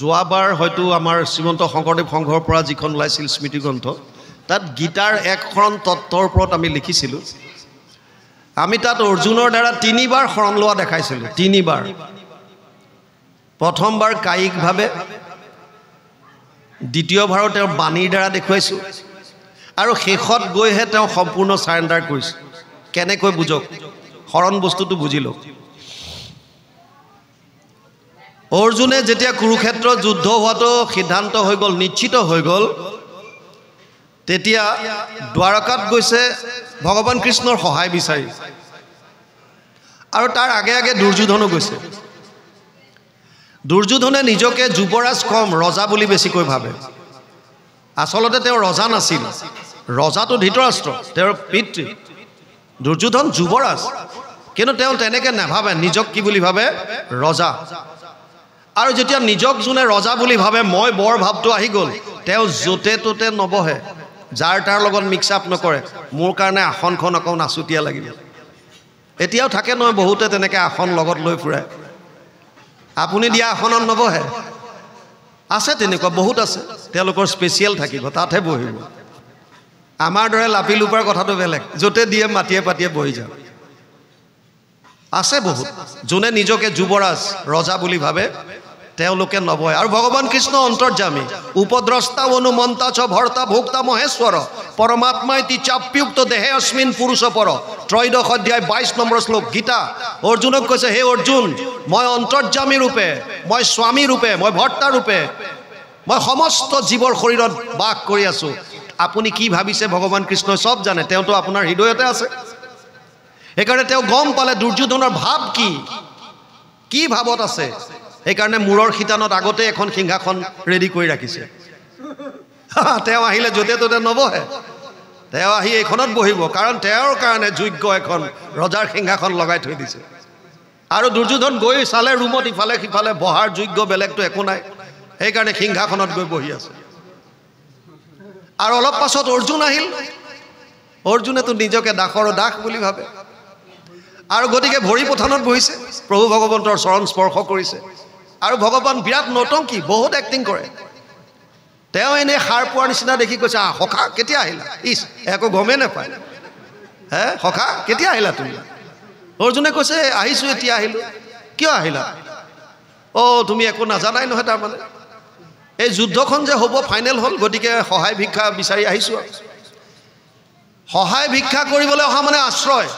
যোৱাবাৰ হয়তো আমাৰ শ্ৰীমন্ত শংকৰদেৱ সংঘৰ পৰা যিখন ওলাইছিল স্মৃতি গ্ৰন্থ তাত গীতাৰ একশৰণ তত্ত্বৰ ওপৰত আমি লিখিছিলোঁ আমি তাত অৰ্জুনৰ দ্বাৰা 3 বাৰ শৰণ লোৱা দেখাইছিলোঁ 3 বাৰ প্ৰথমবাৰ কায়িকভাৱে দ্বিতীয়বাৰ তেওঁৰ বাণীৰ দ্বাৰা দেখুৱাইছোঁ আৰু শেষত গৈহে তেওঁ সম্পূৰ্ণ সাৰেণ্ডাৰ কৰিছে কেনেকৈ বুজক শৰণ বস্তুটো বুজি লওক অৰ্জুনে যেতিয়া কুৰুক্ষেত্ৰ যুদ্ধ হোৱাটো সিদ্ধান্ত হৈ গ'ল নিশ্চিত হৈ গ'ল তেতিয়া দ্বাৰকাত গৈছে ভগৱান কৃষ্ণৰ সহায় বিচাৰি আৰু তাৰ আগে আগে দুৰ্যোধনো গৈছে দুৰ্যোধনে নিজকে যুৱৰাজ কম ৰজা বুলি বেছিকৈ ভাবে আসলতে তেওঁ ৰজা নাছিল ৰজাটো ধৃতৰাষ্ট্ৰ তেওঁৰ পিতৃ দুৰ্যোধন যুৱৰাজ কিন্তু তেওঁ তেনেকৈ নাভাবে নিজক কি বুলি ভাবে ৰজা আৰু যেতিয়া নিজক জুনে ৰজা বুলি ভাবে মই বৰ ভাৱটো আহি গ'ল তেওঁ য'তে ত'তে নবহে যাৰ তাৰ লগত মিক্স আপ নকৰে মোৰ কাৰণে আসনখন অকণ আছুতীয়া লাগিব এতিয়াও থাকে নহয় বহুতে তেনেকৈ আসন লগত লৈ ফুৰে আপুনি দিয়া আসনত নবহে আছে তেনেকুৱা বহুত আছে তেওঁলোকৰ স্পেচিয়েল থাকিব তাতহে বহিব আমাৰ দৰে লাপি লুপাৰ কথাটো বেলেগ য'তে দিয়ে মাটিয়ে পাতিয়ে বহি যাওঁ আছে বহুত যোনে নিজকে যুৱৰাজ ৰজা বুলি ভাবে তেওঁলোকে নবহে আৰু ভগৱান কৃষ্ণ অন্তৰ্যামী উপদ্ৰষ্টা অনুমন্তা চ ভৰ্তা ভোক্তা মহেশ্বৰ পৰমাত্মা ইতি চাপ্যুক্ত দেহে অস্মিন পুৰুষ পৰ ত্ৰয়োদশ অধ্যায় 22 নম্বৰ শ্লোক গীতা অৰ্জুনক কৈছে হে অৰ্জুন মই অন্তৰ্যামী ৰূপে মই স্বামী ৰূপে মই ভৰ্তা ৰূপে মই সমস্ত জীৱৰ শৰীৰত বাস কৰি আছোঁ আপুনি কি ভাবিছে ভগৱান কৃষ্ণই সব জানে তেওঁতো আপোনাৰ হৃদয়তে আছে সেইকাৰণে তেওঁ গম পালে দুৰ্যোধনৰ ভাৱ কি ভাৱত আছে সেইকাৰণে মূৰৰ খিতানত আগতে এখন সিংহাসন ৰেডি কৰি ৰাখিছে তেওঁ আহিলে য'তে ত'তে নবহে তেওঁ আহি এইখনত বহিব কাৰণ তেওঁৰ কাৰণে যোগ্য এখন ৰজাৰ সিংহাসন লগাই থৈ দিছে আৰু দুৰ্যোধন গৈ চালে ৰুমত ইফালে সিফালে বহাৰ যোগ্য বেলেগটো একো নাই সেইকাৰণে সিংহাসনত গৈ বহি আছে আৰু অলপ পাছত অৰ্জুন আহিল অৰ্জুনেতো নিজকে দাসৰ দাস বুলি ভাবে আৰু গতিকে ভৰি পথানত বহিছে প্ৰভু ভগৱন্তৰ চৰণ স্পৰ্শ কৰিছে আৰু ভগৱান বিৰাট নটংকি বহুত এক্টিং কৰে তেওঁ এনে সাৰ পোৱাৰ নিচিনা দেখি কৈছে সখা কেতিয়া আহিলা ইছ একো গমেই নাপায় হে সখা কেতিয়া আহিলা তুমি অৰ্জুনে কৈছে আহিছোঁ এতিয়া আহিলোঁ কিয় আহিলা তুমি একো নাজানাই নহয় তাৰমানে এই যুদ্ধখন যে হ'ব ফাইনেল হ'ল গতিকে সহায় ভিক্ষা বিচাৰি আহিছোঁ সহায় ভিক্ষা কৰিবলৈ অহা মানে আশ্ৰয়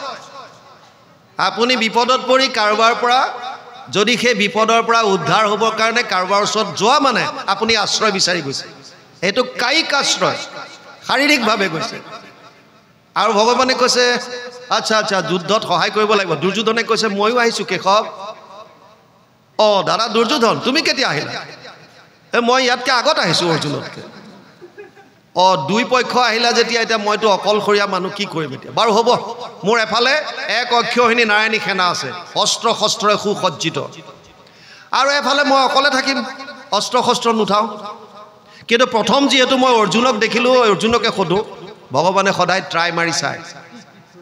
আপুনি বিপদত পৰি কাৰোবাৰ পৰা যদি সেই বিপদৰ পৰা উদ্ধাৰ হ'বৰ কাৰণে কাৰোবাৰ ওচৰত যোৱা মানে আপুনি আশ্ৰয় বিচাৰি গৈছে এইটো কায়িক আশ্ৰয় শাৰীৰিকভাৱে গৈছে আৰু ভগৱানে কৈছে আচ্ছা আচ্ছা যুদ্ধত সহায় কৰিব লাগিব দুৰ্যোধনে কৈছে ময়ো আহিছোঁ কেশৱ দাদা দুৰ্যোধন তুমি কেতিয়া আহিলা মই ইয়াতকৈ আগত আহিছোঁ অৰ্জুনতকৈ দুই পক্ষ আহিলা যেতিয়া এতিয়া মইতো অকলশৰীয়া মানুহ কি কৰিম এতিয়া বাৰু হ'ব মোৰ এফালে এক অক্ষয়হিনী নাৰায়ণী সেনা আছে অস্ত্ৰ শস্ত্ৰৰে সুসজ্জিত আৰু এফালে মই অকলে থাকিম অস্ত্ৰ শস্ত্ৰ নুঠাওঁ কিন্তু প্ৰথম যিহেতু মই অৰ্জুনক দেখিলোঁ অৰ্জুনকে সোধোঁ ভগৱানে সদায় ট্ৰাই মাৰি চায়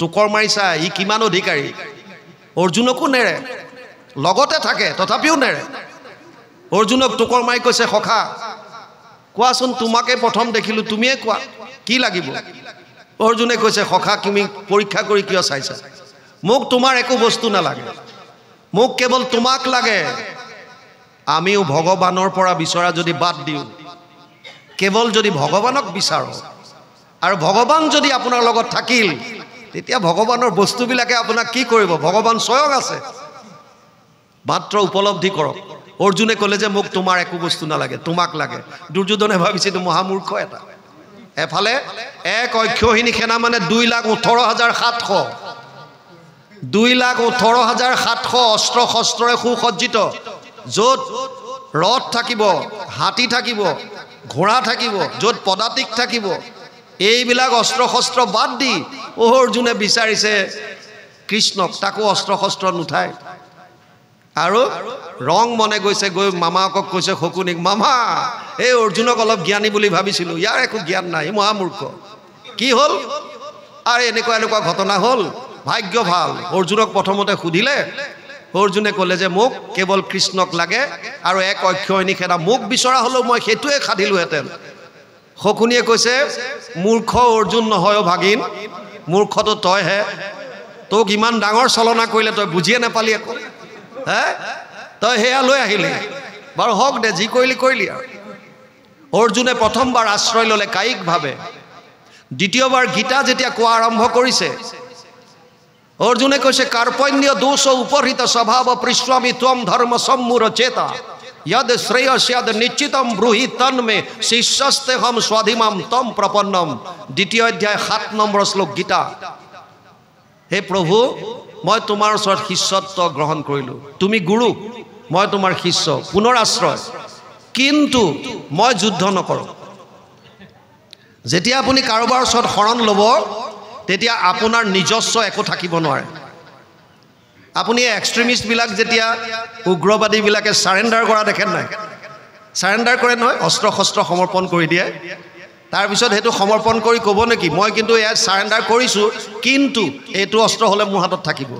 টোকৰ মাৰি চায় ই কিমান অধিকাৰী অৰ্জুনকো নেৰে লগতে থাকে তথাপিও নেৰে অৰ্জুনক টোকৰ মাৰি কৈছে সখা কোৱাচোন তোমাকে প্ৰথম দেখিলোঁ তুমিয়ে কোৱা কি লাগিব অৰ্জুনে কৈছে সখা তুমি পৰীক্ষা কৰি কিয় চাইছা মোক তোমাৰ একো বস্তু নালাগে মোক কেৱল তোমাক লাগে আমিও ভগৱানৰ পৰা বিচৰা যদি বাদ দিওঁ কেৱল যদি ভগৱানক বিচাৰোঁ আৰু ভগৱান যদি আপোনাৰ লগত থাকিল তেতিয়া ভগৱানৰ বস্তুবিলাকে আপোনাক কি কৰিব ভগৱান স্বয়ং আছে মাত্ৰ উপলব্ধি কৰক অৰ্জুনে ক'লে যে মোক তোমাৰ একো বস্তু নালাগে তোমাক লাগে দুৰ্যোধনে ভাবিছে এইটো মহামূৰ্খ এটা এফালে এক অক্ষয়হিনী সেনা মানে 2,18,700 2,18,700 অস্ত্ৰ শস্ত্ৰৰে সুসজ্জিত য'ত ৰথ থাকিব হাতী থাকিব ঘোঁৰা থাকিব য'ত পদাতিক থাকিব এইবিলাক অস্ত্ৰ শস্ত্ৰ বাদ দি অৰ্জুনে বিচাৰিছে কৃষ্ণক তাকো অস্ত্ৰ শস্ত্ৰ নুঠায় আৰু ৰং মনে গৈছে গৈ মামাকক কৈছে শকুনিক মামা এই অৰ্জুনক অলপ জ্ঞানী বুলি ভাবিছিলোঁ ইয়াৰ একো জ্ঞান নাই মহামূৰ্খ কি হ'ল আৰু এনেকুৱা ঘটনা হ'ল ভাগ্য ভাল অৰ্জুনক প্ৰথমতে সুধিলে অৰ্জুনে ক'লে যে মোক কেৱল কৃষ্ণক লাগে আৰু এক অক্ষয়ণী খেদা মোক বিচৰা হ'লেও মই সেইটোৱে খাদিলোহেঁতেন শকুনিয়ে কৈছে মূৰ্খ অৰ্জুন নহয় ভাগিন মূৰ্খটো তইহে তোক ইমান ডাঙৰ চলনা কৰিলে তই বুজিয়ে নাপালি আকৌ হে তই সেয়া লৈ আহিলি বাৰু হওক দে যি কৰিলি আৰু অৰ্জুনে প্ৰথমবাৰ আশ্ৰয় ল'লে কায়িকভাৱে দ্বিতীয়বাৰ গীতা যেতিয়া কোৱা আৰম্ভ কৰিছে অৰ্জুনে কৈছে কাৰ্পণ্য দোষ উপহৃত স্বভাৱ পৃষ্ৱামি ত্বম ধৰ্ম সম্মূঢ় চেতা यद श्रेयस्यद निश्चितम ब्रूहि तन्मे शिष्यस्तेहम स्वाधिमाम तम प्रपन्नम द्वितीय अध्याय 7 নম্বৰ শ্লোক গীতা हे प्रभु मैं तुम्हार ओसर शिष्यत्व ग्रहण करिलो तुमी गुरु मैं तुम्हार शिष्य पुनर आश्रय किन्तु मैं युद्ध नकरो जेतिया आपुनि कारोबार ओसर शरण लब तेतिया आपुनार निजस्व एको थाकिब नोवारे आपुनि एक्सट्रीमिस्ट बिलाक जेतिया उग्रवादी बिलाके सारेंडार करा देखेन नाइ सारेंडार करे नय अस्त्र शस्त्र समर्पण करि दिए तार पिছত हेतु समर्पण करि कब नेकि मैं किन्तु या सारेंडार करिछु किन्तु एतु अस्त्र हले मोर हातत थाकिब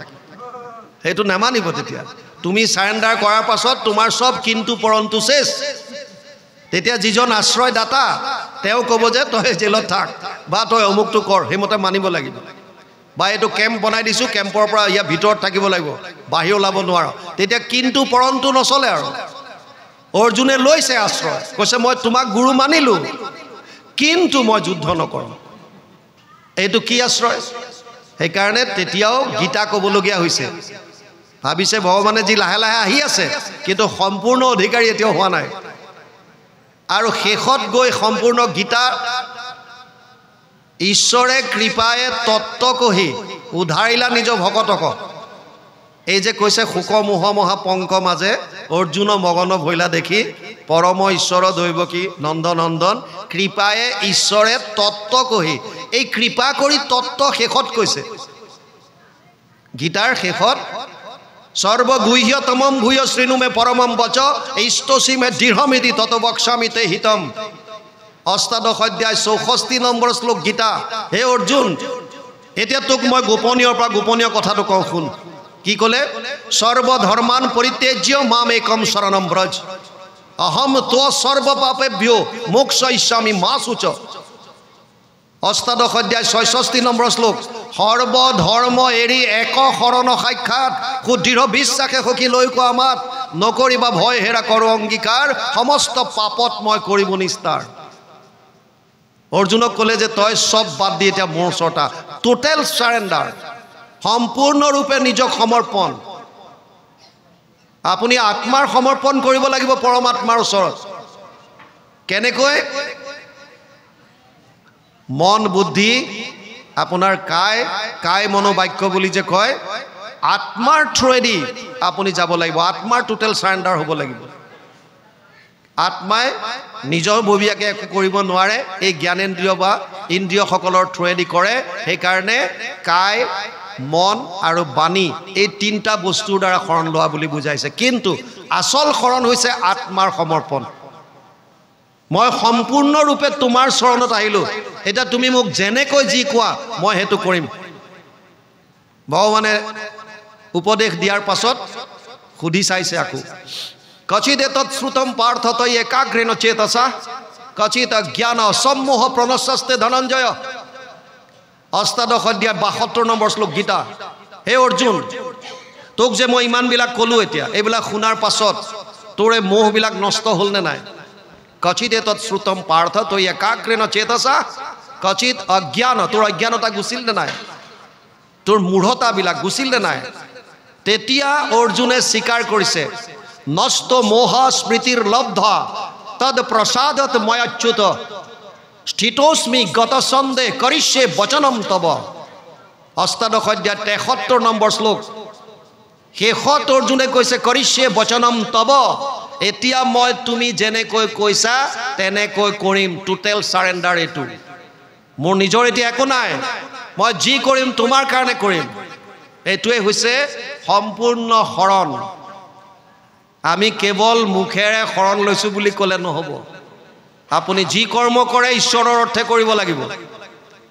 हेतु नामानिब तेतिया तुमी सारेंडार करार पाছত तुमार सब किन्तु परन्तु शेष तेतिया जिजन आश्रयदाता तेও कब जे तय जेलत थाक बा तय अमुकटु कर हेमते मानिब লাগিব বা এটো ক্যাম্প বনাই দিছো ক্যাম্পৰ পৰা ইয়া ভিতৰত থাকিব লাগিব বাহিৰ ওলাব নোৱাৰ তেতিয়া কিন্তু পৰন্তু নচলে আৰু অৰ্জুনে লৈছে আশ্ৰয় কৈছে মই তোমাক গুৰু মানিলো কিন্তু মই যুদ্ধ নকৰো এইটো কি আশ্ৰয় সেই কাৰণে তেতিয়াও গীতা কবলগীয়া হৈছে ভাবিছে ভগৱানে যি লাহে লাহে আহি আছে কিন্তু সম্পূৰ্ণ অধিকাৰী এতিয়াও হোৱা নাই আৰু শেষত গৈ সম্পূৰ্ণ গীতা ईश्वरे कृपाए तत्व कहि उधारिला निज भकतक এই যে কৈছে শুক মোহ মহা পংক মাঝে অর্জুন মগন ভইলা দেখি পরম ঈশ্বর দৈবকী নন্দনন্দন কৃপায়ে ঈশ্বরে তত্ত্ব কহি এই কৃপা কৰি তত্ত্ব শেষত কৈছে গীতাৰ শেষত সৰ্বগুহ্যতমম ভূয় শ্ৰীনুমে পৰমম বচ ইষ্টসীমে দৃঢ়মিতি তত বক্সামিতে হিতম অষ্টাদশ অধ্যায় 64 নম্বৰ শ্লোক গীতা হে অৰ্জুন এতিয়া তোক মই গোপনীয়ৰ পৰা গোপনীয় কথাটো কওঁ শুন কি ক'লে সৰ্বধৰ্মান পৰিত্যাজ্য মাম একম শৰণম ব্ৰজ অহম তো সৰ্ব পাপেভ্যো মোক্ষয়িষ্যামি মা শুচ অষ্টাদশ অধ্যায় 66 নম্বৰ শ্লোক সৰ্বধৰ্ম এৰি এক শৰণ সাক্ষাৎ সুদৃঢ় বিশ্বাসে সখী লৈ কোৱা মাত নকৰিবা ভয় হেৰা কৰো অংগীকাৰ সমস্ত পাপত মই কৰিব নিস্তাৰ অৰ্জুনক ক'লে যে তই সব বাদ দি এতিয়া মোৰ ওচৰটা টোটেল সাৰেন্ডাৰ সম্পূৰ্ণ ৰূপে নিজক সমৰ্পণ আপুনি আত্মাৰ সমৰ্পণ কৰিব লাগিব পৰমাত্মাৰ ওচৰত কেনেকৈ মন বুদ্ধি আপোনাৰ কায় মনোবাক্য বুলি যে কয় আত্মাৰ থ্ৰুৱেদি আপুনি যাব লাগিব আত্মাৰ টোটেল সাৰেন্ডাৰ হ'ব লাগিব আত্মাই নিজৰ ববিয়াকে একো কৰিব নোৱাৰে এই জ্ঞানেন্দ্ৰিয় বা ইন্দ্ৰিয়সকলৰ থ্ৰুৱেদি কৰে সেই কাৰণে কায় মন আৰু বাণী এই তিনটা বস্তুৰ দ্বাৰা শৰণ লোৱা বুলি বুজাইছে কিন্তু আসল শৰণ হৈছে আত্মাৰ সমৰ্পণ মই সম্পূৰ্ণ ৰূপে তোমাৰ চৰণত আহিলো এটা তুমি মোক যেনেকৈ যি কোৱা মই হেতু কৰিম ভগৱানে উপদেশ দিয়াৰ পাছত খুদি চাইছে আকো कचित तत्श्रुतम पार्थ तय एकाग्रेण चेतसा कचित ज्ञान सम्मोह प्रणशस्ते धनंजय अष्टादश अध्याय 72 নম্বৰ শ্লোক গীতা हे अर्जुन তোক যে মই ইমান বিলাক কলো এতিয়া এইবিলাক শুনাৰ পাছত তোৰে মোহ বিলাক নষ্ট হল নে নাই कचित तत्श्रुतम पार्थ तय एकाग्रेण चेतसा कचित अज्ञान তোৰ অজ্ঞানতা গুছিল নে নাই তোৰ মূঢ়তা বিলাক গুছিল নে নাই তেতিয়া অৰ্জুনে স্বীকাৰ কৰিছে नष्ट मोह स्मृतिर लब्धा तद प्रसादत मयाच्युत स्थितोस्मि गत संदे करिष्ये वचनम तब अष्टादश अध्याय 73 নম্বৰ শ্লোক শেষত অৰ্জুনে কৈছে কৰিষ্যে বচনম তব এতিয়া মই তুমি যেনেকৈ কৈছা তেনেকৈ কৰিম টোটেল সাৰেন্ডাৰ এটো মোৰ নিজৰ এতিয়া একো নাই মই যি কৰিম তোমাৰ কাৰণে কৰিম এটোৱে হৈছে সম্পূৰ্ণ শৰণ আমি কেৱল মুখেৰে শৰণ লৈছো বুলি ক'লে নহব আপুনি যি কৰ্ম কৰে ঈশ্বৰৰ অৰ্থে কৰিব লাগিব